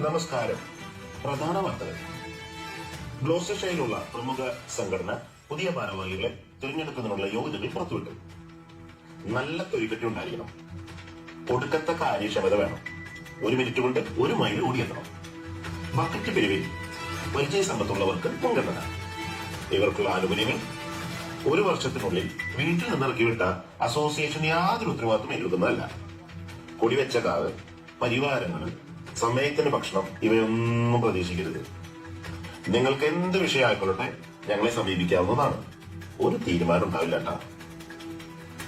നമസ്കാരം. പ്രധാന വാർത്തകൾ. ഗ്ലോസ്റ്റർഷയറിലുള്ള പ്രമുഖ സംഘടന പുതിയ ഭാരവാഹികളെ തിരഞ്ഞെടുക്കുന്നതിനുള്ള യോഗ്യതകൾ പുറത്തുവിട്ടു. നല്ല തൊഴിൽക്കട്ടി ഉണ്ടായിരിക്കണം. ഒടുക്കത്തെ കാര്യക്ഷമത വേണം. 1 മിനിറ്റ് കൊണ്ട് 1 മൈൽ ഓടിയെത്തണം. ബക്കറ്റ് പിരിവിൽ പരിചയ സമ്പത്തുള്ളവർക്ക് മുൻഗണന. ഇവർക്കുള്ള ആനുകൂല്യങ്ങൾ: 1 വർഷത്തിനുള്ളിൽ വീട്ടിൽ നിന്നിറക്കി വിട്ട അസോസിയേഷൻ യാതൊരു ഉത്തരവാദിത്വം ഏറ്റെടുക്കുന്നതല്ല. കൊടിവെച്ച കാവ്, പരിവാരങ്ങൾ, സമയത്തിന് ഭക്ഷണം ഇവയൊന്നും പ്രതീക്ഷിക്കരുത്. നിങ്ങൾക്ക് എന്ത് വിഷയമായിക്കൊള്ളട്ടെ ഞങ്ങളെ സമീപിക്കാവുന്നതാണ്. ഒരു തീരുമാനം ഉണ്ടാവില്ല കേട്ടോ.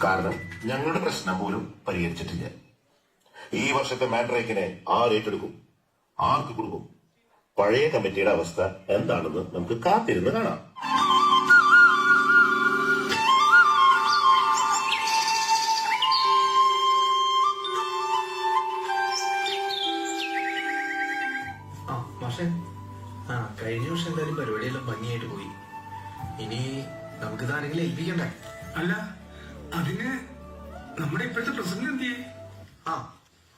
കാരണം ഞങ്ങളുടെ പ്രശ്നം പോലും പരിഹരിച്ചിട്ടില്ല. ഈ വർഷത്തെ മാട്രേക്കിനെ ആരേറ്റെടുക്കും? ആർക്ക് കൊടുക്കും? പഴയ കമ്മിറ്റിയുടെ അവസ്ഥ എന്താണെന്ന് നമുക്ക് കാത്തിരുന്ന് കാണാം. കഴിഞ്ഞ വർഷം എന്തായാലും പരിപാടിയെല്ലാം ഭംഗിയായിട്ട് പോയി. ഇനി നമുക്ക് ഇതാരെങ്കിലും ഏൽപ്പിക്കണ്ടേ? അല്ല, അതിന് നമ്മുടെ ഇപ്പോഴത്തെ പ്രസിഡന്റ് എന്ത് ചെയ്യേ?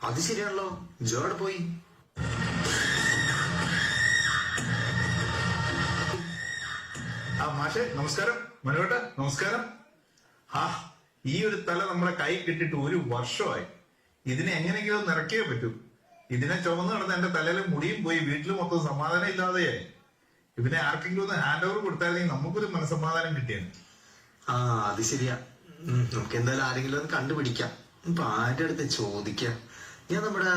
അത് ശരിയാണല്ലോ. ജോടെ പോയി. മാഷെ നമസ്കാരം. മനോട്ട നമസ്കാരം. ഈ ഒരു തല നമ്മുടെ കൈ കിട്ടിട്ട് 1 വർഷമായി. ഇതിനെ എങ്ങനെയെങ്കിലും നിറയ്ക്കേ പറ്റൂ. ഇതിനെ ചുമന്ന് നടന്ന് എന്റെ തലയിൽ മുടിയും പോയി. വീട്ടിൽ മൊത്തം സമാധാനം ഇല്ലാതെയായി. ഇതിനെ ആർക്കെങ്കിലും ഒന്ന് ഹാൻഡ് ഓവർ കൊടുത്തായിരുന്നെങ്കിൽ നമുക്കൊരു മനസ്സമാധാനം കിട്ടിയാണ്. അത് ശരിയാ. നമുക്ക് എന്തായാലും ആരെങ്കിലും ഒന്ന് കണ്ടുപിടിക്കാം. ഇപ്പൊ ആരുടെ അടുത്ത് ചോദിക്കാം? ഞാൻ നമ്മുടെ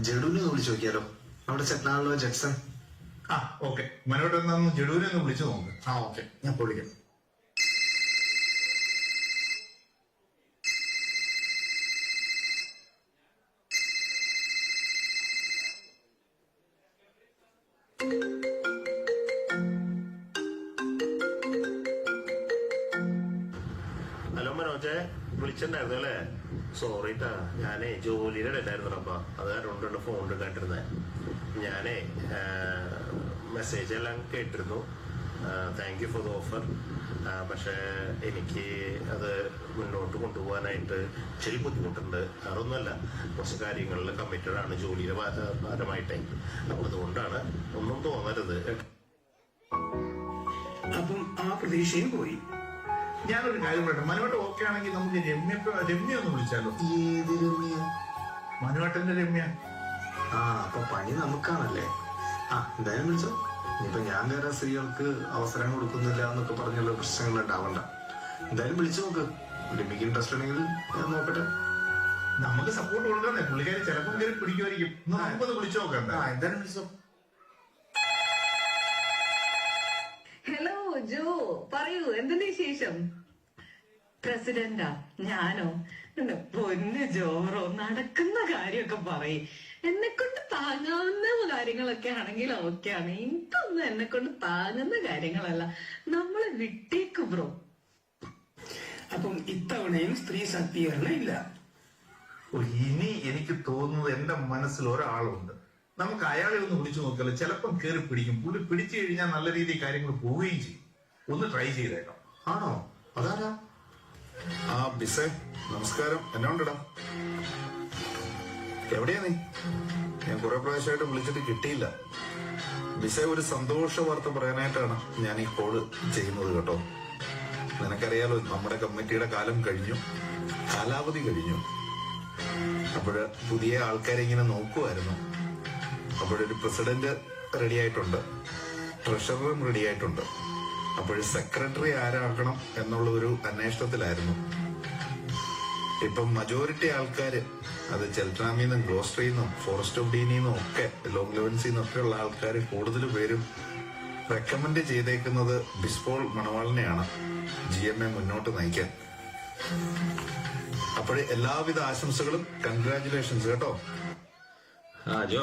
ജഡുവിനെ ഒന്ന് വിളിച്ചു നോക്കിയാലോ? നമ്മുടെ ചെട്ടനാണല്ലോ ജക്സൺ. ഓക്കെ. മനോട്ട് ഒന്ന് ജഡുവിനെ ഒന്ന് വിളിച്ചു നോക്ക്. ഓക്കെ, ഞാൻ വിളിക്കാം. ഹലോ മനോജെ, വിളിച്ചിട്ടുണ്ടായിരുന്നു അല്ലേ? സോറിട്ടാ, ഞാനേ ജോലിയുടെ ഇടയിലായിരുന്നു. അപ്പൊ അത് കാരണം ഫോൺ എടുക്കാണ്ടിരുന്നേ. ഞാനേ മെസ്സേജ് എല്ലാം കേട്ടിരുന്നു. Thank you for the offer. പക്ഷെ എനിക്ക് അത് മുന്നോട്ട് കൊണ്ടുപോകാനായിട്ട് ഇച്ചിരി ബുദ്ധിമുട്ടുണ്ട്. അതൊന്നുമല്ല, കുറച്ച് കാര്യങ്ങളിൽ കമ്മിറ്റഡ് ആണ് ജോലിയുടെ ഭാരമായിട്ടേ. അപ്പൊ അതുകൊണ്ടാണ്. ഒന്നും തോന്നരുത്. അപ്പം ആ പ്രതീക്ഷയും പോയി. ഞാനൊരു കാര്യം പറയട്ടെ. മനോട്ട് ഓക്കെ ആണെങ്കിൽ നമുക്ക് രമ്യ ഒന്ന് വിളിച്ചാലോ? ഏത് രമ്യ? മനോട്ടന്റെ രമ്യ. അപ്പൊ പണി നമുക്കാണല്ലേ? എന്തായാലും വിളിച്ചോ. ഇനിയിപ്പൊ ഞാൻ വേറെ സ്ത്രീകൾക്ക് അവസരം കൊടുക്കുന്നില്ല എന്നൊക്കെ പറഞ്ഞുള്ള പ്രശ്നങ്ങൾ ഉണ്ടാവണ്ട. എന്തായാലും വിളിച്ചു നോക്ക്. രമ്യക്ക് ഇൻട്രസ്റ്റ് ഉണ്ടെങ്കിൽ ഞാൻ നോക്കട്ടെ. നമുക്ക് സപ്പോർട്ട് കൊടുക്കാന്നേ. പുള്ളിക്കാരി ചിലപ്പം കയറി പിടിക്കുമായിരിക്കും. നമുക്കത് വിളിച്ചു നോക്കാം. എന്തായാലും വിളിച്ചോ. ഹലോ ജോ, പറയൂ, എന്തിന്റെ വിശേഷം? പ്രസിഡന്റാ? ഞാനോ? എന്റെ പൊന്ന് ജോറോ, നടക്കുന്ന കാര്യമൊക്കെ പറയും. എന്നെ കൊണ്ട് താങ്ങാവുന്ന കാര്യങ്ങളൊക്കെ ആണെങ്കിൽ ഓക്കെയാണ്. എനിക്കൊന്നും എന്നെ കൊണ്ട് താങ്ങുന്ന കാര്യങ്ങളല്ല. നമ്മളെ വിട്ടേക്ക് ബ്രോ. അപ്പം ഇത്തവണയും സ്ത്രീ ശാക്തീകരണം ഇല്ല. ഇനി എനിക്ക് തോന്നുന്നത് എന്റെ മനസ്സിൽ ഒരാളുണ്ട്. നമുക്ക് അയാളെ ഒന്ന് വിളിച്ചു നോക്കിയാലോ? ചിലപ്പം കയറി പിടിക്കും. പുള്ളി പിടിച്ചു കഴിഞ്ഞാൽ നല്ല രീതിയിൽ കാര്യങ്ങൾ പോവുകയും ചെയ്യും. ഒന്ന് ട്രൈ ചെയ്തേക്കാം. ആണോ? അതാരാ? ബിസേ നമസ്കാരം. എന്നാ ഉണ്ടടാ? എവിടെയാ നീ? ഞാൻ കുറെ പ്രാവശ്യമായിട്ട് വിളിച്ചിട്ട് കിട്ടിയില്ല. ബിസേ, ഒരു സന്തോഷ വാർത്ത പറയാനായിട്ടാണ് ഞാൻ ഈ കോള് ചെയ്യുന്നത് കേട്ടോ. നിനക്കറിയാലോ, നമ്മുടെ കമ്മിറ്റിയുടെ കാലം കഴിഞ്ഞു, കാലാവധി കഴിഞ്ഞു. അപ്പോഴ് പുതിയ ആൾക്കാരെ ഇങ്ങനെ നോക്കുമായിരുന്നു. അപ്പോഴൊരു പ്രസിഡന്റ് റെഡി ആയിട്ടുണ്ട്, ട്രഷററും റെഡി ആയിട്ടുണ്ട്. അപ്പോൾ സെക്രട്ടറി ആരാക്കണം എന്നുള്ള ഒരു അന്വേഷണത്തിലായിരുന്നു. ഇപ്പം മജോറിറ്റി ആൾക്കാര്, അത് ചെൽട്രാമിന്നും ഗ്ലോസ്റ്ററിന്നും ഫോറസ്റ്റ് ഓഫ് ഡീനിന്നും ഒക്കെ ലോങ് ലെവൻസിന്നും ഒക്കെ ഉള്ള ആൾക്കാർ കൂടുതൽ പേരും റെക്കമെൻഡ് ചെയ്തേക്കുന്നത് ബിസ്പോൾ മണവാളിനെയാണ് GMA മുന്നോട്ട് നയിക്കാൻ. അപ്പോൾ എല്ലാവിധ ആശംസകളും, കൺഗ്രാറ്റുലേഷൻസ് കേട്ടോ. ജോ,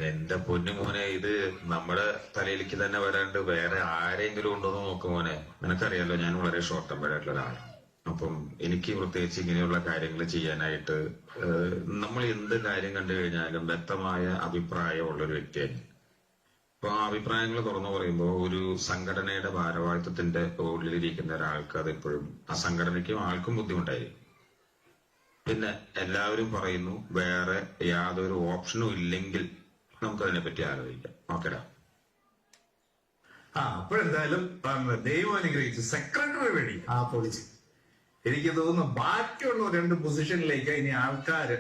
എന്റെ പൊന്നു മോനെ, ഇത് നമ്മുടെ തലയിലേക്ക് തന്നെ വരാണ്ട് വേറെ ആരെങ്കിലും ഉണ്ടോന്ന് നോക്കും മോനെ. നിനക്കറിയാലോ, ഞാൻ വളരെ ഷോർട്ട് ടെമ്പേർഡ് ആയിട്ടുള്ള ഒരാളാണ്. അപ്പം എനിക്ക് പ്രത്യേകിച്ച് ഇങ്ങനെയുള്ള കാര്യങ്ങൾ ചെയ്യാനായിട്ട് നമ്മൾ എന്ത് കാര്യം കണ്ടു കഴിഞ്ഞാലും വ്യക്തമായ അഭിപ്രായമുള്ളൊരു വ്യക്തിയാണ്. അപ്പൊ ആ അഭിപ്രായങ്ങൾ തുറന്നു പറയുമ്പോൾ ഒരു സംഘടനയുടെ ഭാരവാഹിത്വത്തിന്റെ ഉള്ളിലിരിക്കുന്ന ഒരാൾക്ക് അതെപ്പോഴും ആ സംഘടനയ്ക്കും ആൾക്കും ബുദ്ധിമുട്ടായിരിക്കും. പിന്നെ എല്ലാവരും പറയുന്നു വേറെ യാതൊരു ഓപ്ഷനും ഇല്ലെങ്കിൽ നമുക്കതിനെ പറ്റി ആലോചിക്കാം. ഓക്കെടാ. അപ്പോഴെന്തായാലും ദൈവം അനുഗ്രഹിച്ചു സെക്രട്ടറി വേണ്ടി പൊളിച്ച്. എനിക്ക് തോന്നുന്നു ബാക്കിയുള്ള 2 പൊസിഷനിലേക്ക് ഇനി ആൾക്കാര്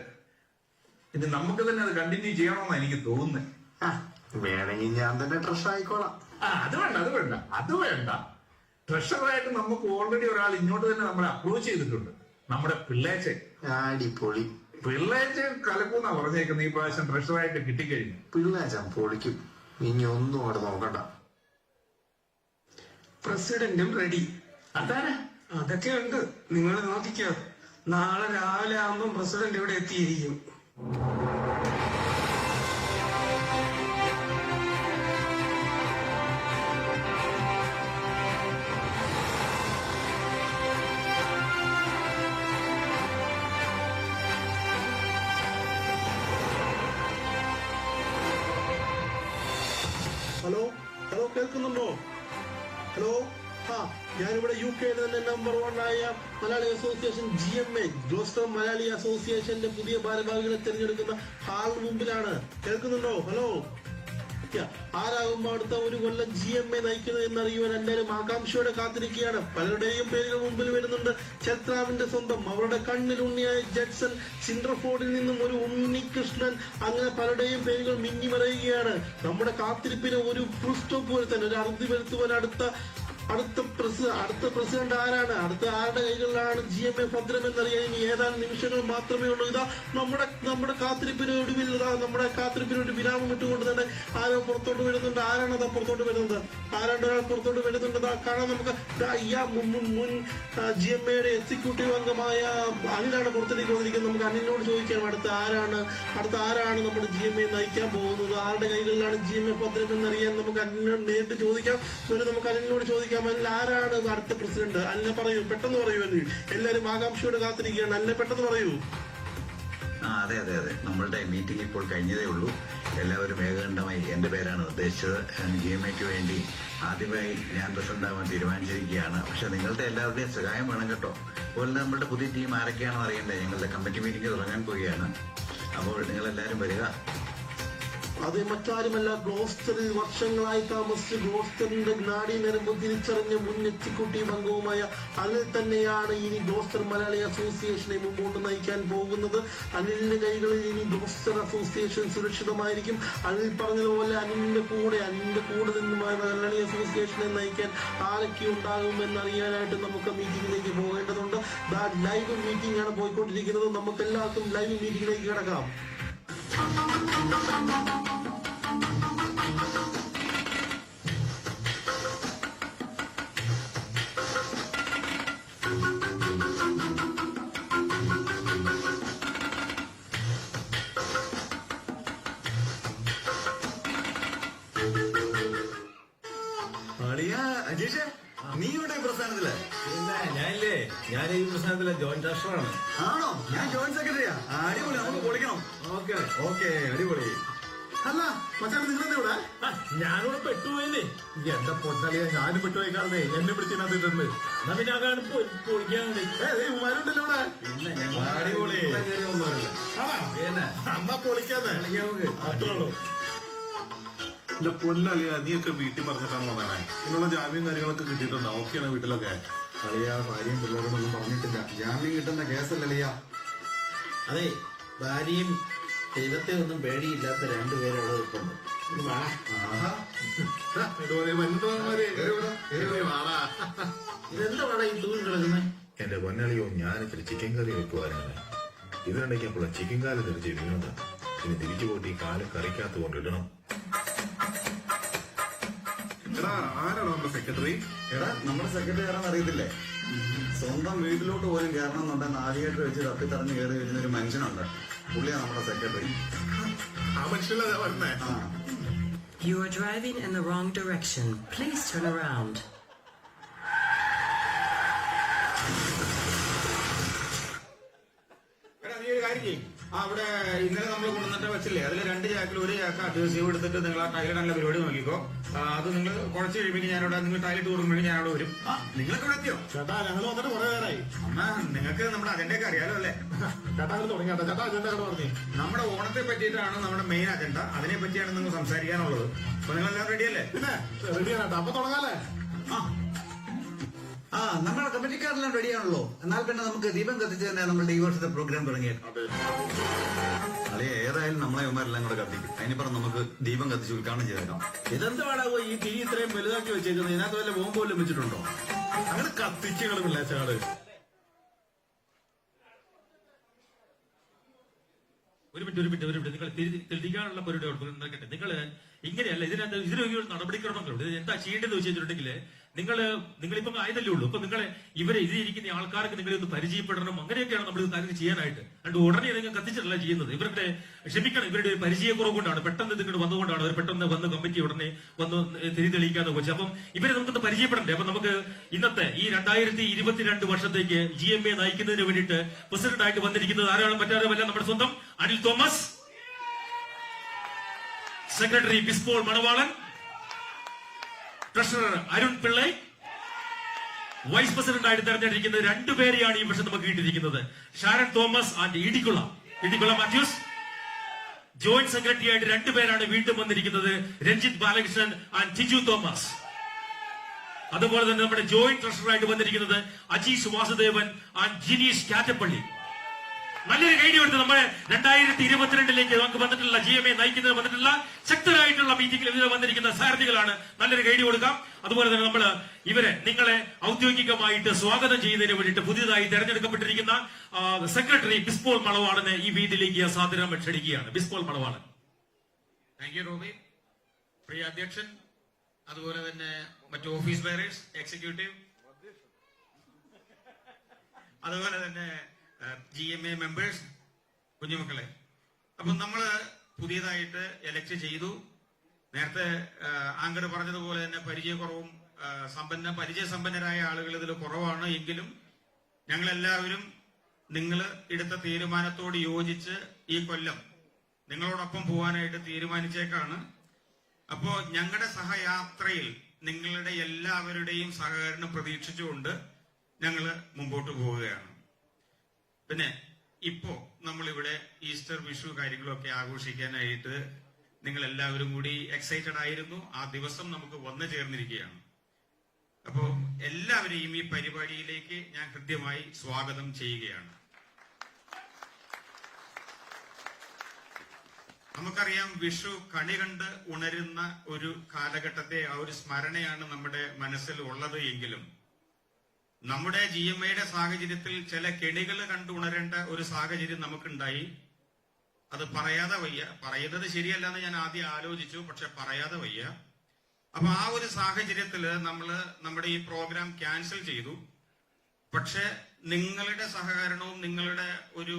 ഇത് നമുക്ക് തന്നെ അത് കണ്ടിന്യൂ ചെയ്യണമെന്നാണ് എനിക്ക് തോന്നുന്നത്. വേണമെങ്കിൽ ഞാൻ തന്നെ ട്രഷർ ആയിക്കോളാം. അത് വേണ്ട. ട്രഷറായിട്ട് നമുക്ക് ഓൾറെഡി ഒരാൾ ഇങ്ങോട്ട് തന്നെ നമ്മളെ അപ്രോച്ച് ചെയ്തിട്ടുണ്ട്. നമ്മുടെ പിള്ളേച്ചെ. അടിപൊളി. പിള്ളേച്ചെ കലക്കൂന്നാ പറഞ്ഞേക്കുന്നത് ഈ പ്രാവശ്യം ട്രഷറായിട്ട് കിട്ടിക്കഴിഞ്ഞു. പിള്ളേച്ച പൊളിക്കും. ഇനി ഒന്നും അവിടെ നോക്കണ്ട. പ്രസിഡന്റും റെഡി. അതാണ്. അതൊക്കെ ഉണ്ട്. നിങ്ങൾ നോക്കിക്കോ, നാളെ രാവിലെ ആകുമ്പോൾ പ്രസിഡന്റ് ഇവിടെ എത്തിയിരിക്കും. ഹലോ കേൾക്കുന്നുണ്ടോ? ഹലോ, ഞാനിവിടെ UK തന്നെ നമ്പർ 1 ആയ Malayali association GMA Gloster Malayali അസോസിയേഷന്റെ പുതിയ ഭാരവാഹികളെ തിരഞ്ഞെടുക്കുന്ന ഹാൾ മുമ്പിലാണ്. കേൾക്കുന്നുണ്ടോ? ഹലോ, ആരാകുമ്പോ അടുത്ത ഒരു കൊല്ലം GMA നയിക്കുന്നത് എന്നറിയുവാൻ എല്ലാവരും ആകാംക്ഷയോടെ കാത്തിരിക്കുകയാണ്. പലരുടെയും പേരുകൾ മുമ്പിൽ വരുന്നുണ്ട്. ചരിത്രാവിന്റെ സ്വന്തം, അവരുടെ കണ്ണിലുണ്ണിയായ ജഡ്സൺ, സിൻഡർഫോർഡിൽ നിന്നും ഒരു ഉണ്ണികൃഷ്ണൻ, അങ്ങനെ പലരുടെയും പേരുകൾ മിന്നിമറയുകയാണ്. നമ്മുടെ കാത്തിരിപ്പിന് ഒരു ഫുൾ സ്റ്റോപ്പ് വരുത്താൻ, ഒരു അറുതി വരുത്തുവാൻ അടുത്ത പ്രസിഡന്റ് ആരാണ്, അടുത്ത ആരുടെ കൈകളിലാണ് GMA ഭദ്രം എന്നറിയാൻ ഇനി ഏതാനും നിമിഷങ്ങൾ മാത്രമേ ഉള്ളൂ. ഇതാ നമ്മുടെ കാത്തിരിപ്പിന് ഒടുവിൽ നമ്മുടെ കാത്തിരിപ്പിന് ഒരു വിരാമം ഇട്ടുകൊണ്ട് തന്നെ ആരോ പുറത്തോട്ട് വരുന്നുണ്ട്. ആരാണ് അതാ പുറത്തോട്ട് വരുന്നത്? ഒരാൾ പുറത്തോട്ട് വരുന്നുണ്ട്. കാണാൻ നമുക്ക് മുൻ GMAയുടെ എക്സിക്യൂട്ടീവ് അംഗമായ അനിലാണ് പുറത്തേക്ക് വന്നിരിക്കുന്നത്. നമുക്ക് അനിലിനോട് ചോദിക്കാം, അടുത്ത ആരാണ് നമ്മുടെ GMA നയിക്കാൻ പോകുന്നത്? ആരുടെ കൈകളിലാണ് GMA ഭദ്രം എന്നറിയാൻ നമുക്ക് അനിലിനോട് നേരിട്ട് ചോദിക്കാം. നമുക്ക് അനിലിനോട് ചോദിക്കാം, ആരാണ് അടുത്ത പ്രസിഡന്റ്? അല്ല, പറയൂ, പെട്ടെന്ന് പറയൂ. എല്ലാരും ആകാംക്ഷയോട് കാത്തിരിക്കുകയാണ്. അല്ല, പെട്ടെന്ന് പറയൂ. അതെ, നമ്മളുടെ മീറ്റിംഗ് ഇപ്പോൾ കഴിഞ്ഞതേ ഉള്ളൂ. എല്ലാവരും ഏകകണ്ഠമായി എന്റെ പേരാണ് നിർദ്ദേശിച്ചത്. GMAക്ക് വേണ്ടി ആദ്യമായി ഞാൻ പ്രസിഡന്റ് ആവാൻ തീരുമാനിച്ചിരിക്കുകയാണ്. പക്ഷെ നിങ്ങളുടെ എല്ലാവരുടെയും സഹായം വേണം കേട്ടോ. അതുപോലെ നമ്മളുടെ പുതിയ ടീം ആരൊക്കെയാണെന്ന് അറിയണ്ടേ? ഞങ്ങളുടെ കമ്മിറ്റി മീറ്റിംഗ് തുടങ്ങാൻ പോവുകയാണ്. അപ്പോൾ നിങ്ങളെല്ലാവരും വരിക. അത് മറ്റാരുമല്ല, ഗ്ലോസ്റ്ററിൽ വർഷങ്ങളായി താമസിച്ച് ഗ്ലോസ്റ്ററിന്റെ നാടി നരമ്പ് തിരിച്ചറിഞ്ഞ മുൻ എക്സിക്യൂട്ടീവ് അംഗവുമായ അനിൽ തന്നെയാണ് ഇനി ഗ്ലോസ്റ്റർ മലയാളി അസോസിയേഷനെ മുമ്പോട്ട് നയിക്കാൻ പോകുന്നത്. അനിലിന്റെ കൈകളിൽ ഇനി ഗ്ലോസ്റ്റർ അസോസിയേഷൻ സുരക്ഷിതമായിരിക്കും. അനിൽ പറഞ്ഞതുപോലെ അനിലിന്റെ കൂടെ നിന്നുമായി മലയാളി അസോസിയേഷനെ നയിക്കാൻ ആരൊക്കെ ഉണ്ടാകും എന്നറിയാനായിട്ട് നമുക്ക് മീറ്റിംഗിലേക്ക് പോകേണ്ടതുണ്ട്. ലൈവ് മീറ്റിംഗ് ആണ് പോയിക്കൊണ്ടിരിക്കുന്നത്. നമുക്ക് എല്ലാവർക്കും ലൈവ് മീറ്റിംഗിലേക്ക് കിടക്കാം. അജീഷേ, നീ ഇവിടെ പ്രസ്ഥാനത്തില്? ഞാൻ ഈ പ്രസ്ഥാനത്തിലെ ജോയിന്റ് ട്രഷറാണ്. ആണോ? ഞാൻ ജോയിന്റ് സെക്രട്ടറിയാ. അടിപൊളി, നമുക്ക് പൊളിക്കണം. ഓക്കെ, അടിപൊളി. അല്ല മച്ചാൻ, നിങ്ങളെന്താ ഇവിടെ? ഞാനിവിടെ പെട്ടുപോയതേ. എന്റെ പൊട്ടലിയ ഞാനും പെട്ടുപോയി കാണുന്നേ. എന്നെ പിടിച്ചിട്ടുണ്ട്. എന്നാ പിന്നെ അതാണ് പൊളിക്കാണ്ട് ഉമാരുണ്ടല്ലോ ഇവിടെ. അടിപൊളി. അമ്മ പൊളിക്കാതെ അത്രേ ഉള്ളൂ. എന്റെ പൊന്നളിയ, നീയൊക്കെ വീട്ടിൽ പറഞ്ഞിട്ടാണ് വന്നേ. ഇതിനുള്ള ജാമ്യം കാര്യങ്ങളൊക്കെ കിട്ടിയിട്ടുണ്ടോ? ഓക്കെയാണ് വീട്ടിലൊക്കെ? അളിയ, ഭാര്യയും പിള്ളേരോടൊന്നും പറഞ്ഞിട്ടില്ല. ജാമ്യം കിട്ടുന്ന കേസല്ലളിയ. അതെ, ഭാര്യയും ദൈവത്തെ ഒന്നും പേടിയില്ലാത്ത 2 പേരവിടെ നിൽക്കുന്നു. ഇതെന്താ വേണം ഈ തൂങ്ങി കിടക്കുന്നത്? എന്റെ പൊന്നളിയോ, ഞാൻ ഇത്തിരി ചിക്കൻ കറി വെക്കുവാനാണ്. ഇതിനിടയ്ക്കപ്പോൾ ചിക്കൻ കാല് തെറിച്ച് വീണത്. ഇനി തിരിച്ചു പോയിട്ട് ഈ കാല് കറിക്കകത്ത് കൊണ്ടിടണം. ആരാണോ നമ്മുടെ സെക്രട്ടറി? എടാ, നമ്മുടെ സെക്രട്ടറി ആരാന്ന് അറിയത്തില്ലേ? സ്വന്തം വീട്ടിലോട്ട് പോലും കയറണം എന്നുണ്ടെ നാലികേറ്റർ വെച്ച് തപ്പിത്തറഞ്ഞ് കയറി വരുന്ന ഒരു മനുഷ്യനുണ്ട്. പുള്ളിയാണ് നമ്മുടെ സെക്രട്ടറി. ആ മനുഷ്യനല്ല പറഞ്ഞേ. You are driving in the wrong direction. Please turn around. നീ ഒരു കാര്യം ചെയ്യും. അവിടെ ഇന്നലെ നമ്മൾ കൊണ്ടുവന്നിട്ട് നിറച്ചില്ലേ അതിൽ 2 ചാക്കിൽ 1 ചാക്ക് അഡ്ഹസീവ് എടുത്തിട്ട് നിങ്ങൾ ആ ടൈലിടാനുള്ള പരിപാടി നോക്കിക്കോ. അത് നിങ്ങൾ കുഴച്ച് കഴിയുമ്പോൾ ഞാനിവിടെ നിങ്ങൾ ടൈലിട്ട് കൊടുക്കുമ്പോഴേക്കും ഞാനിവിടെ വരും. നിങ്ങളൊക്കെ ഇവിടെ എത്തിയോ? ചേട്ടാ ഞങ്ങൾ വന്നിട്ട് കുറെ നേരമായി. നിങ്ങൾക്ക് നമ്മുടെ അജണ്ടയൊക്കെ അറിയാലോ അല്ലേ? ചേട്ടാ അങ്ങനെ തുടങ്ങിയാ ചേട്ടാ അജണ്ട പറഞ്ഞു. നമ്മുടെ ഓണത്തെ പറ്റിയിട്ടാണ് നമ്മുടെ മെയിൻ അജണ്ട. അതിനെ പറ്റിയാണ് നിങ്ങൾ സംസാരിക്കാനുള്ളത്. അപ്പൊ നിങ്ങളെല്ലാം റെഡിയല്ലേ? പിന്നെ റെഡിയാണ് ചേട്ടാ. അപ്പൊ തുടങ്ങാല്ലേ? നമ്മുടെ കമ്മിറ്റിക്കാരെല്ലാം റെഡിയാണല്ലോ. എന്നാൽ പിന്നെ നമുക്ക് ദീപം കത്തിച്ച് തന്നെ നമ്മളുടെ ഈ വർഷത്തെ പ്രോഗ്രാം തുടങ്ങിയത്. അല്ലെ ഏതായാലും നമ്മളെ ഇവന്മാരെല്ലാം കൂടെ കത്തിക്കും. അതിനിപ്പുറം നമുക്ക് ദീപം കത്തിച്ച് ഉദ്ഘാടനം ചെയ്തേക്കാം. ഇതെന്താണോ ഈ തിരി ഇത്രയും വലുതാക്കി വെച്ചേക്കുന്നത്? ഇതിനകത്ത് വല്ല ബോംബ് വല്ലതും വെച്ചിട്ടുണ്ടോ? അങ്ങനെ കത്തിച്ചുകൾ പിള്ളേച്ചാള്. ഒരു മിനിറ്റ് നിങ്ങൾ തിരിക്കാനുള്ള പരിപാടി നടക്കട്ടെ. നിങ്ങൾ ഇങ്ങനെയല്ല, ഇതിനകത്ത് ഇതിനൊരു നടപടിക്രമങ്ങളുണ്ട്. എന്താ ചെയ്യേണ്ടതെന്ന് വെച്ചിട്ടുണ്ടെങ്കിൽ നിങ്ങളിപ്പം ആയതല്ലേ ഉള്ളൂ. അപ്പൊ നിങ്ങളെ ഇവരെ ഇതിരിക്കുന്ന ആൾക്കാർക്ക് നിങ്ങളെ ഒന്ന് പരിചയപ്പെടണം. അങ്ങനെയൊക്കെയാണ് നമ്മൾ കാര്യങ്ങൾ ചെയ്യാനായിട്ട്. അതുകൊണ്ട് ഉടനെ നിങ്ങൾ കത്തിച്ചിട്ടല്ല ചെയ്യുന്നത്. ഇവരുടെ ക്ഷമിക്കണം, ഇവരുടെ ഒരു പരിചയക്കുറവ് കൊണ്ടാണ്. പെട്ടെന്ന് നിങ്ങൾ വന്നുകൊണ്ടാണ് അവർ പെട്ടെന്ന് വന്ന് കമ്മിറ്റി ഉടനെ വന്ന് തിരിതെളിയിക്കാന്ന് വെച്ചു. അപ്പം ഇവരെ നമുക്കൊന്ന് പരിചയപ്പെടണ്ടേ? അപ്പൊ നമുക്ക് ഇന്നത്തെ ഈ 2022 വർഷത്തേക്ക് GMA നയിക്കുന്നതിന് വേണ്ടിയിട്ട് പ്രസിഡന്റായിട്ട് വന്നിരിക്കുന്നത് ആരാണ്? മറ്റാരുമല്ല, നമ്മുടെ സ്വന്തം അനിൽ തോമസ്, സെക്രട്ടറി ബിസ്പോൾ മണവാളൻ, ട്രഷറർ അരുൺ പിള്ളൈ, വൈസ് പ്രസിഡന്റായിട്ട് തെരഞ്ഞെടുത്തിരിക്കുന്നത് 2 പേരെയാണ് ഈ വർഷം നമുക്ക് കിട്ടിയിരിക്കുന്നത്. Sharon Thomas and Idicula Mathews. Joint secretary ആയിട്ട് 2 പേരാണ് വീണ്ടും വന്നിരിക്കുന്നത്, രഞ്ജിത്ത് ബാലകൃഷ്ണൻ ആൻഡ് ടിജു തോമസ്. അതുപോലെ തന്നെ നമ്മുടെ ജോയിന്റ് ട്രഷററായിട്ട് വന്നിരിക്കുന്നത് അജീഷ് വാസുദേവൻ ആൻഡ് ജിനീഷ് കാറ്റപ്പള്ളി. നല്ലൊരു കൈഡി കൊടുത്ത് നമ്മുടെ 2022 നമുക്ക് വന്നിട്ടുള്ള GMA നയിക്കുന്നത് വന്നിട്ടുള്ള ശക്തരായിട്ടുള്ള മീറ്റിംഗിൽ ഇവർ വന്നിരിക്കുന്ന സാരഥികളാണ്. നല്ലൊരു കൈഡി കൊടുക്കാം. അതുപോലെ തന്നെ നമ്മൾ നിങ്ങളെ ഔദ്യോഗികമായിട്ട് സ്വാഗതം ചെയ്യുന്നതിന് വേണ്ടിയിട്ട് പുതിയതായി തെരഞ്ഞെടുക്കപ്പെട്ടിരിക്കുന്ന സെക്രട്ടറി ബിസ്പോൾ മണവാളനെ ഈ വീട്ടിലേക്ക് സാദരം ക്ഷണിക്കുകയാണ്. ബിസ്പോൾ മണവാളൻ. Thank you Robbie. പ്രിയ അധ്യക്ഷൻ, അതുപോലെ തന്നെ മറ്റു ഓഫീസ് ബെയറേഴ്സ്, എക്സിക്യൂട്ടീവ്, അതുപോലെ തന്നെ GMA മെമ്പേഴ്സ്, കുഞ്ഞുമക്കളെ, അപ്പൊ നമ്മള് പുതിയതായിട്ട് എലക്ട് ചെയ്തു. നേരത്തെ ആങ്കർ പറഞ്ഞതുപോലെ തന്നെ പരിചയക്കുറവും പരിചയസമ്പന്നരായ ആളുകൾ ഇതിൽ കുറവാണ്. എങ്കിലും ഞങ്ങളെല്ലാവരും നിങ്ങൾ എടുത്ത തീരുമാനത്തോട് യോജിച്ച് ഈ കൊല്ലം നിങ്ങളോടൊപ്പം പോകാനായിട്ട് തീരുമാനിച്ചേക്കാണ്. അപ്പോ ഞങ്ങളുടെ സഹയാത്രയിൽ നിങ്ങളുടെ എല്ലാവരുടെയും സഹകരണം പ്രതീക്ഷിച്ചുകൊണ്ട് ഞങ്ങൾ മുമ്പോട്ട് പോവുകയാണ്. പിന്നെ ഇപ്പോ നമ്മളിവിടെ ഈസ്റ്റർ, വിഷു കാര്യങ്ങളൊക്കെ ആഘോഷിക്കാനായിട്ട് നിങ്ങൾ എല്ലാവരും കൂടി എക്സൈറ്റഡ് ആയിരുന്നു. ആ ദിവസം നമുക്ക് വന്നു ചേർന്നിരിക്കുകയാണ്. അപ്പോ എല്ലാവരെയും ഈ പരിപാടിയിലേക്ക് ഞാൻ ഹൃദ്യമായി സ്വാഗതം ചെയ്യുകയാണ്. നമുക്കറിയാം, വിഷു കണി കണ്ട് ഉണരുന്ന ഒരു കാലഘട്ടത്തെ ആ ഒരു സ്മരണയാണ് നമ്മുടെ മനസ്സിൽ ഉള്ളത്. എങ്കിലും നമ്മുടെ GMAയുടെ സാഹചര്യത്തിൽ ചില കെണികൾ കണ്ടുണരേണ്ട ഒരു സാഹചര്യം നമുക്കുണ്ടായി. അത് പറയാതെ വയ്യ. പറയുന്നത് ശരിയല്ല എന്ന് ഞാൻ ആദ്യം ആലോചിച്ചു, പക്ഷെ പറയാതെ വയ്യ. അപ്പൊ ആ ഒരു സാഹചര്യത്തില് നമ്മുടെ ഈ പ്രോഗ്രാം ക്യാൻസൽ ചെയ്തു. പക്ഷെ നിങ്ങളുടെ സഹകരണവും നിങ്ങളുടെ ഒരു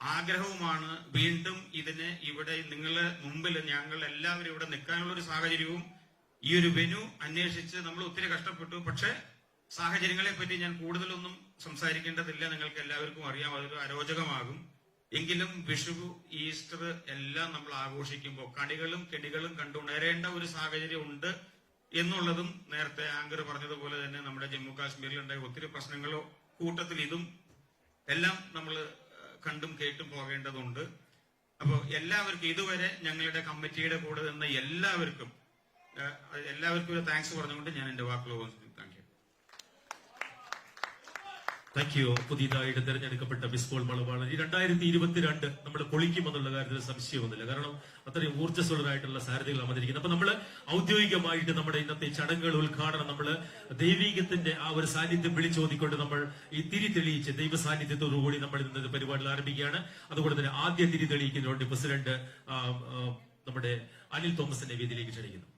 ആഗ്രഹവുമാണ് വീണ്ടും ഇതിന് ഇവിടെ നിങ്ങളുടെ മുമ്പിൽ ഞങ്ങൾ എല്ലാവരും ഇവിടെ നിൽക്കാനുള്ള ഒരു സാഹചര്യവും ഈ ഒരു വെന്യൂ അന്വേഷിച്ച് നമ്മൾ ഒത്തിരി കഷ്ടപ്പെട്ടു. പക്ഷെ സാഹചര്യങ്ങളെ പറ്റി ഞാൻ കൂടുതലൊന്നും സംസാരിക്കേണ്ടതില്ല. നിങ്ങൾക്ക് എല്ലാവർക്കും അറിയാം, അതൊരു അരോചകമാകും. എങ്കിലും വിഷു, ഈസ്റ്റർ എല്ലാം നമ്മൾ ആഘോഷിക്കുമ്പോൾ കണികളും കെടികളും കണ്ടുണരേണ്ട ഒരു സാഹചര്യം ഉണ്ട് എന്നുള്ളതും നേരത്തെ ആങ്കർ പറഞ്ഞതുപോലെ തന്നെ നമ്മുടെ ജമ്മു കാശ്മീരിലുണ്ടായ ഒത്തിരി പ്രശ്നങ്ങളോ കൂട്ടത്തിൽ ഇതും എല്ലാം നമ്മൾ കണ്ടും കേട്ടും പോകേണ്ടതുണ്ട്. അപ്പോൾ എല്ലാവർക്കും ഇതുവരെ ഞങ്ങളുടെ കമ്മിറ്റിയുടെ കൂടെ നിന്ന് എല്ലാവർക്കും ഒരു താങ്ക്സ് പറഞ്ഞുകൊണ്ട് ഞാൻ എന്റെ വാക്കുകൾ താങ്ക് യു. പുതിയതായിട്ട് തെരഞ്ഞെടുക്കപ്പെട്ട ബിസ്പോൾ മണവാളൻ ഈ 2022 നമ്മൾ പൊളിക്കുമെന്നുള്ള കാര്യത്തിൽ സംശയമൊന്നുമില്ല. കാരണം അത്രയും ഊർജ്ജസ്വലരായിട്ടുള്ള സാരഥികളാണ് വന്നിരിക്കുന്നത്. അപ്പൊ നമ്മൾ ഔദ്യോഗികമായിട്ട് നമ്മുടെ ഇന്നത്തെ ചടങ്ങുകൾ ഉദ്ഘാടനം നമ്മൾ ദൈവികത്തിന്റെ ആ ഒരു സാന്നിധ്യം വിളിച്ചോതിക്കൊണ്ട് നമ്മൾ ഈ തിരി തെളിയിച്ച് ദൈവ സാന്നിധ്യത്തോടുകൂടി നമ്മൾ ഇന്നത്തെ പരിപാടികൾ ആരംഭിക്കുകയാണ്. അതുകൊണ്ട് തന്നെ ആദ്യ തിരി തെളിയിക്കുന്നതുകൊണ്ട് പ്രസിഡന്റ് നമ്മുടെ അനിൽ തോമസിന്റെ വേദിയിലേക്ക് ക്ഷണിക്കുന്നു.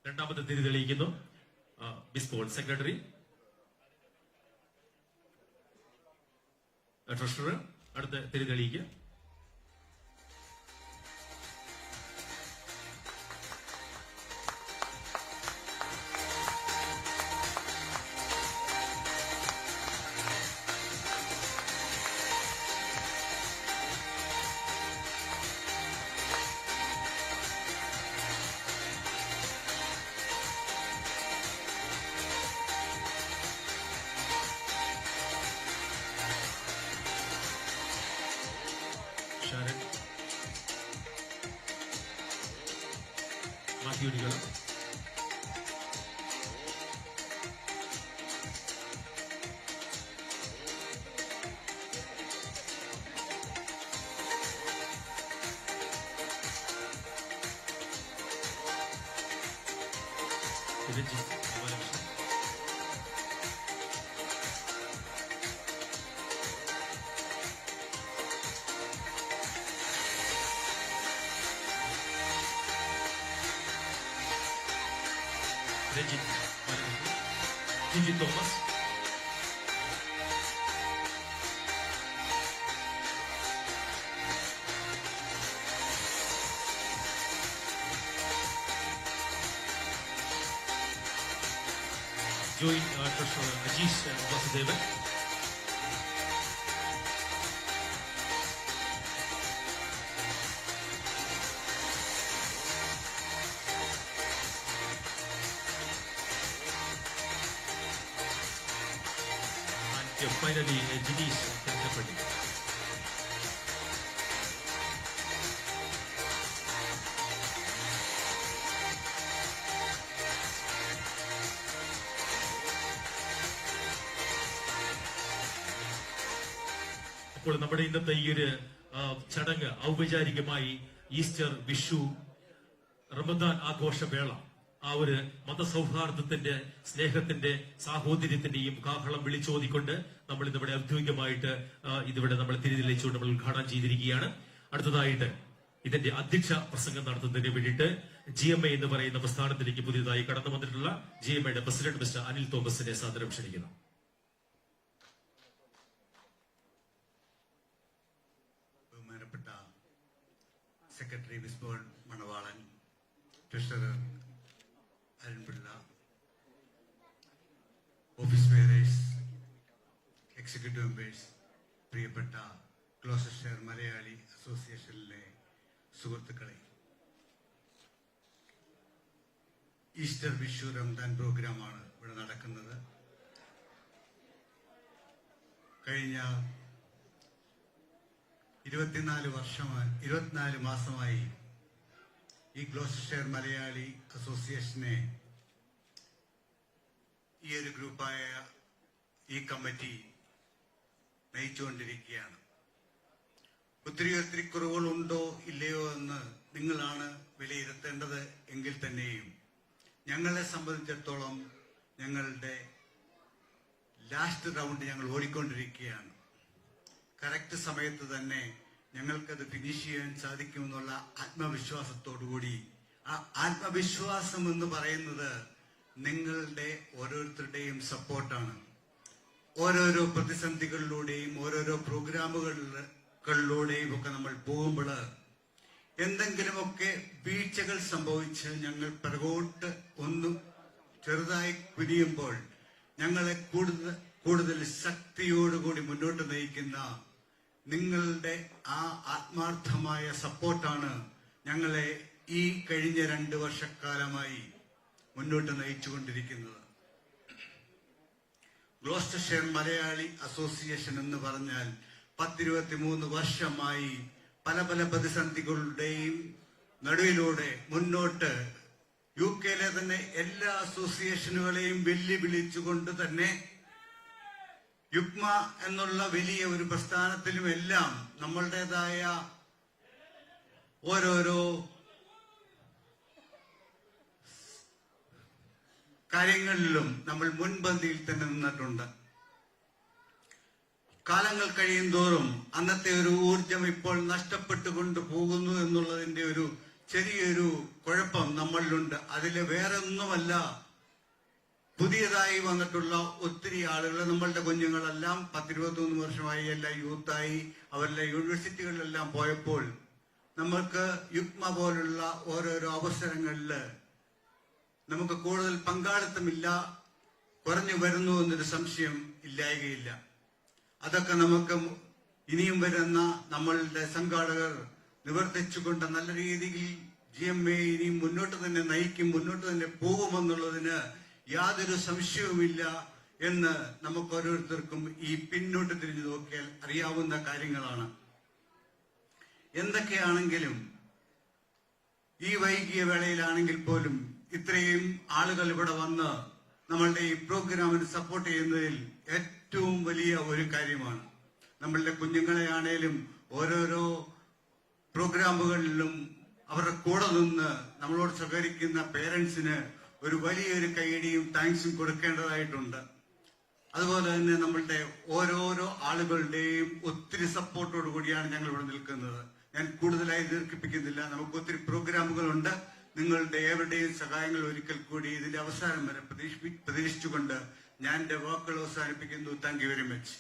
രണ്ടാമത്തെ തിരി തെളിയിക്കുന്നു ബിസ്പോൾ സെക്രട്ടറി, ട്രഷറർ. അടുത്ത തിരി തെളിയിക്കുക Mathew Idikkula. Ranjith Gopalakrishnan. Ranjith Balakrishnan. Giji Thomas. Joint treasurer Ajeesh Vasudevan. and finally Jineesh തെരഞ്ഞെടുപ്പള്ളി. അപ്പോൾ നമ്മുടെ ഇന്നത്തെ ഈ ഒരു ചടങ്ങ് ഔപചാരികമായി ഈസ്റ്റർ, വിഷു, റമദാൻ ആഘോഷവേള, ആ ഒരു മതസൗഹാർദ്ദത്തിന്റെ, സ്നേഹത്തിന്റെ, സാഹോദര്യത്തിന്റെയും കാഹളം വിളിച്ചോതിക്കൊണ്ട് നമ്മൾ ഇന്നിവിടെ ഔദ്യോഗികമായിട്ട് ഇതിവിടെ നമ്മൾ തിരിതെളിച്ചുകൊണ്ട് നമ്മൾ ഉദ്ഘാടനം ചെയ്തിരിക്കുകയാണ്. അടുത്തതായിട്ട് ഇതിന്റെ അധ്യക്ഷ പ്രസംഗം നടത്തുന്നതിന് വേണ്ടിയിട്ട് GMA എന്ന് പറയുന്ന പ്രസ്ഥാനത്തിലേക്ക് പുതിയതായി കടന്നു വന്നിട്ടുള്ള GMAയുടെ പ്രസിഡന്റ് മിസ്റ്റർ അനിൽ തോമസിനെ സാദരം ക്ഷണിക്കുന്നു. ബഹുമാനപ്പെട്ട secretary Vismol Manavalan, treasurer Arun Pillai, office bearers, executive members, പ്രിയപ്പെട്ട ഗ്ലോസർഷയർ മലയാളി അസോസിയേഷനിലെ സുഹൃത്തുക്കളെ, ഈസ്റ്റർ, വിഷു, റംദാൻ പ്രോഗ്രാമാണ് ഇവിടെ നടക്കുന്നത്. കഴിഞ്ഞ 24 മാസമായി ഈ ഗ്ലോസർഷയർ മലയാളി അസോസിയേഷനെ, ഈ ഒരു ഗ്രൂപ്പായ ഈ കമ്മിറ്റി നയിച്ചുകൊണ്ടിരിക്കുകയാണ്. ഒത്തിരി കുറവുകളുണ്ടോ ഇല്ലയോ എന്ന് നിങ്ങളാണ് വിലയിരുത്തേണ്ടത്. എങ്കിൽ തന്നെയും ഞങ്ങളെ സംബന്ധിച്ചിടത്തോളം ഞങ്ങളുടെ ലാസ്റ്റ് റൗണ്ട് ഞങ്ങൾ ഓടിക്കൊണ്ടിരിക്കുകയാണ്. കറക്റ്റ് സമയത്ത് തന്നെ ഞങ്ങൾക്കത് ഫിനിഷ് ചെയ്യാൻ സാധിക്കുമെന്നുള്ള ആത്മവിശ്വാസത്തോടുകൂടി, ആ ആത്മവിശ്വാസം എന്ന് പറയുന്നത് നിങ്ങളുടെ ഓരോരുത്തരുടെയും സപ്പോർട്ടാണ്. ഓരോരോ പ്രതിസന്ധികളിലൂടെയും ഓരോരോ പ്രോഗ്രാമുകളിലൂടെയും ഒക്കെ നമ്മൾ പോകുമ്പോൾ എന്തെങ്കിലുമൊക്കെ വീഴ്ചകൾ സംഭവിച്ച് ഞങ്ങൾ പിറകോട്ട് ഒന്ന് ചെറുതായി കുനിയുമ്പോൾ ഞങ്ങളെ കൂടുതൽ ശക്തിയോടുകൂടി മുന്നോട്ട് നയിക്കുന്ന നിങ്ങളുടെ ആ ആത്മാർത്ഥമായ സപ്പോർട്ടാണ് ഞങ്ങളെ ഈ കഴിഞ്ഞ 2 വർഷക്കാലമായി മുന്നോട്ട് നയിച്ചുകൊണ്ടിരിക്കുന്നത്. ഗ്ലോസ്റ്റർഷയർ മലയാളി അസോസിയേഷൻ എന്ന് പറഞ്ഞാൽ 10-23 വർഷമായി പല പ്രതിസന്ധികളുടെയും നടുവിലൂടെ മുന്നോട്ട് UK തന്നെ എല്ലാ അസോസിയേഷനുകളെയും വെല്ലുവിളിച്ചുകൊണ്ട് തന്നെ യുക്മ എന്നുള്ള വലിയ ഒരു പ്രസ്ഥാനത്തിലും എല്ലാം നമ്മളുടേതായ ഓരോരോ കാര്യങ്ങളിലും നമ്മൾ മുൻപന്തിയിൽ തന്നെ നിന്നിട്ടുണ്ട്. കാലങ്ങൾ കഴിയും തോറും അന്നത്തെ ഒരു ഊർജം ഇപ്പോൾ നഷ്ടപ്പെട്ടുകൊണ്ട് പോകുന്നു എന്നുള്ളതിന്റെ ഒരു ചെറിയൊരു കുഴപ്പം നമ്മളിലുണ്ട്. അതില് വേറെ ഒന്നുമല്ല, പുതിയതായി വന്നിട്ടുള്ള ഒത്തിരി ആളുകൾ, നമ്മളുടെ കുഞ്ഞുങ്ങളെല്ലാം 10-23 വർഷമായി എല്ലാം യൂത്തായി അവരുടെ യൂണിവേഴ്സിറ്റികളിലെല്ലാം പോയപ്പോൾ നമ്മൾക്ക് യുക്മ പോലുള്ള ഓരോരോ അവസരങ്ങളിൽ നമുക്ക് കൂടുതൽ പങ്കാളിത്തമില്ല, കുറഞ്ഞു വരുന്നു എന്നൊരു സംശയം ഇല്ലായകയില്ല. അതൊക്കെ നമുക്ക് ഇനിയും വരുന്ന നമ്മളുടെ സംഘാടകർ നിവർത്തിച്ചുകൊണ്ട് നല്ല രീതിയിൽ GMA ഇനിയും മുന്നോട്ട് തന്നെ നയിക്കും, മുന്നോട്ട് തന്നെ പോകുമെന്നുള്ളതിന് യാതൊരു സംശയവുമില്ല എന്ന് നമുക്ക് ഓരോരുത്തർക്കും ഈ പിന്നോട്ട് തിരിഞ്ഞു നോക്കിയാൽ അറിയാവുന്ന കാര്യങ്ങളാണ്. എന്തൊക്കെയാണെങ്കിലും ഈ വൈകിയ വേളയിലാണെങ്കിൽ പോലും ഇത്രയും ആളുകൾ ഇവിടെ വന്ന് നമ്മളുടെ ഈ പ്രോഗ്രാമിന് സപ്പോർട്ട് ചെയ്യുന്നതിൽ ഏറ്റവും വലിയ ഒരു കാര്യമാണ്. നമ്മളുടെ കുഞ്ഞുങ്ങളെയാണേലും ഓരോരോ പ്രോഗ്രാമുകളിലും അവരുടെ കൂടെ നിന്ന് നമ്മളോട് സഹകരിക്കുന്ന പേരൻസിന് ഒരു വലിയൊരു കൈയടിയും താങ്ക്സും കൊടുക്കേണ്ടതായിട്ടുണ്ട്. അതുപോലെ തന്നെ നമ്മളുടെ ഓരോരോ ആളുകളുടെയും ഒത്തിരി സപ്പോർട്ടോടു കൂടിയാണ് ഞങ്ങൾ ഇവിടെ നിൽക്കുന്നത്. ഞാൻ കൂടുതലായി ദീർഘിപ്പിക്കുന്നില്ല. നമുക്ക് ഒത്തിരി പ്രോഗ്രാമുകളുണ്ട്. നിങ്ങളുടെ ഏവരുടെയും സഹായങ്ങൾ ഒരിക്കൽ കൂടി ഇതിന്റെ അവസാനം വരെ പ്രതീക്ഷിച്ചുകൊണ്ട് ഞാൻ എന്റെ വാക്കുകൾ അവസാനിപ്പിക്കുന്നു. Thank you very much.